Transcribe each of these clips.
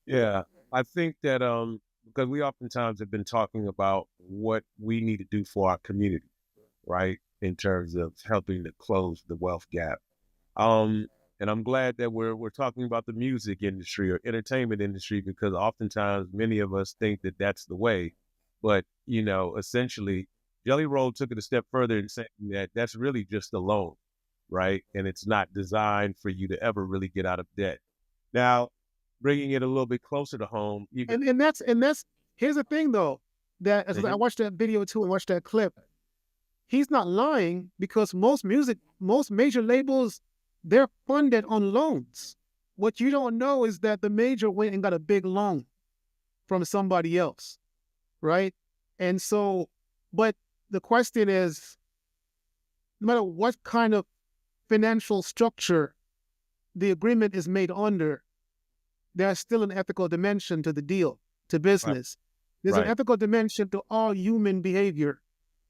Yeah, I think that because we oftentimes have been talking about what we need to do for our community, right? In terms of helping to close the wealth gap. Um, and I'm glad that we're talking about the music industry or entertainment industry because oftentimes many of us think that that's the way, but essentially, Jelly Roll took it a step further in saying that that's really just a loan, right? And it's not designed for you to ever really get out of debt. Now, bringing it a little bit closer to home, even And that's here's the thing though, that as I Mhm. watched that video too and watched that clip, he's not lying because most major labels, they're funded on loans. What you don't know is that the major went and got a big loan from somebody else, right? And so, but the question is, no matter what kind of financial structure the agreement is made under, there's still an ethical dimension to the deal, to right, business. There's an right, ethical dimension to all human behavior,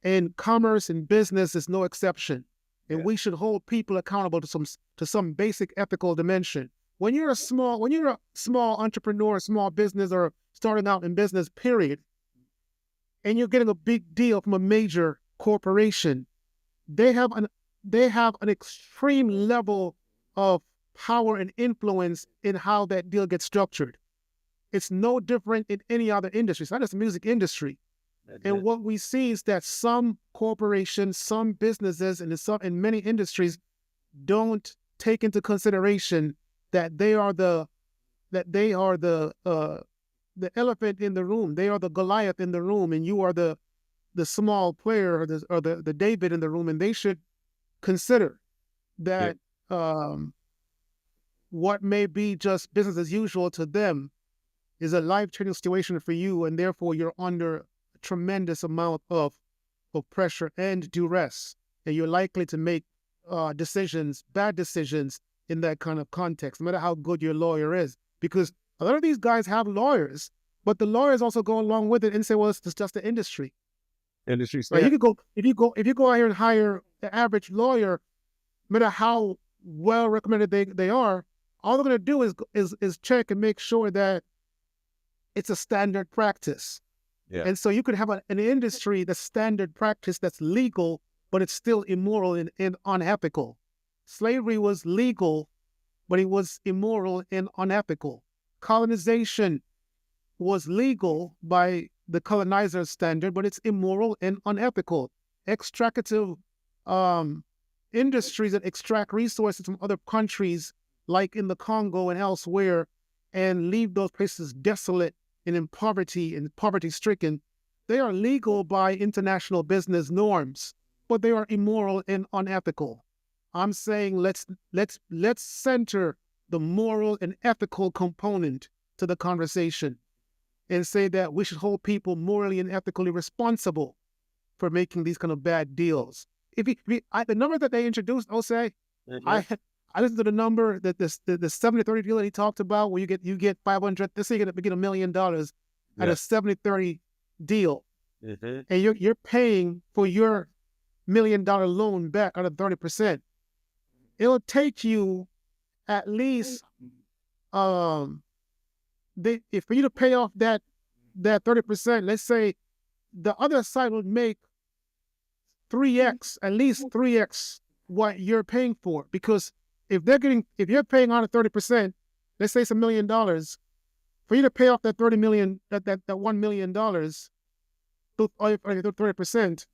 and commerce and business is no exception. And yeah, we should hold people accountable to some basic ethical dimension. When you're a small entrepreneur, small business, or starting out in business, period, and you're getting a big deal from a major corporation, they have an they have an extreme level of power and influence in how that deal gets structured. It's no different in any other industry. It's not just the music industry. And mhm, what we see is that some corporations, some businesses, and in many industries don't take into consideration that they are the elephant in the room. They are the Goliath in the room, and you are the small player, or the David in the room, and they should consider yeah, that um, what may be just business as usual to them is a life-changing situation for you, and therefore you're under a tremendous amount of pressure and duress, and you're likely to make bad decisions in that kind of context, no matter how good your lawyer is. Because a lot of these guys have lawyers, but the lawyers also go along with it and say, "Well, it's just the industry." industry Right? standard. If you go out here and hire the average lawyer, no matter how well recommended they are, all they're going to do is check and make sure that it's a standard practice. Yeah, And so you could have an industry that's standard practice that's legal, but it's still immoral and unethical. Slavery was legal, but it was immoral and unethical. Colonization was legal by the colonizer's standard, but it's immoral and unethical. Extractive um, industries that extract resources from other countries, like in the Congo and elsewhere, and leave those places desolate and in poverty stricken, they are legal by international business norms, but they are immoral and unethical. I'm saying let's center the moral and ethical component to the conversation and say that we should hold people morally and ethically responsible for making these kind of bad deals. The number that they introduced, Osei, mhm, I I listened to the number that the 70-30 deal that he talked about, where you get 500. Let's say you get $1 million at yeah, a 70-30 deal, mhm, and you're paying for your $1 million loan back out of 30%. It'll take you at least if for you to pay off that 30%. Let's say the other side would make 3x, at least 3x what you're paying for. Because if you're paying on a 30%, let's say it's $1 million, for you to pay off that 30 million, that $1 million, through 30%,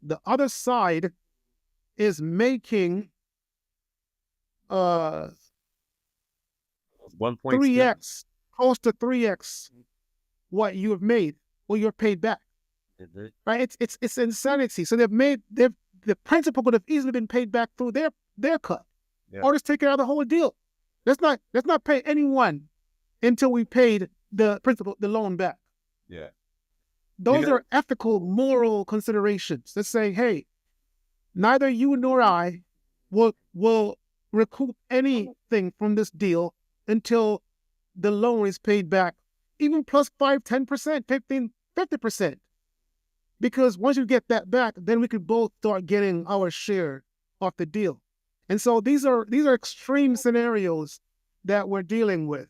the other side is making uh 1.7. 3x, close to 3x what you have made, or you're paid back. Mhm, Right? It's insanity. So the principal could have easily been paid back through their cut, yeah, or just take care of the whole deal. Let's not pay anyone until we paid the principal, the loan back. yeah. You Those know, are ethical, moral considerations. Let's say, hey, neither you nor I will recoup anything from this deal until the loan is paid back, even plus 5, 10%, 15, 50%. Because once you get that back, then we could both start getting our share of the deal. And so these are extreme scenarios that we're dealing with.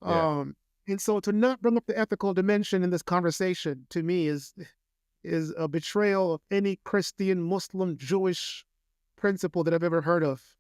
yeah, Um, And so to not bring up the ethical dimension in this conversation to me is a betrayal of any Christian, Muslim, Jewish principle that I've ever heard of.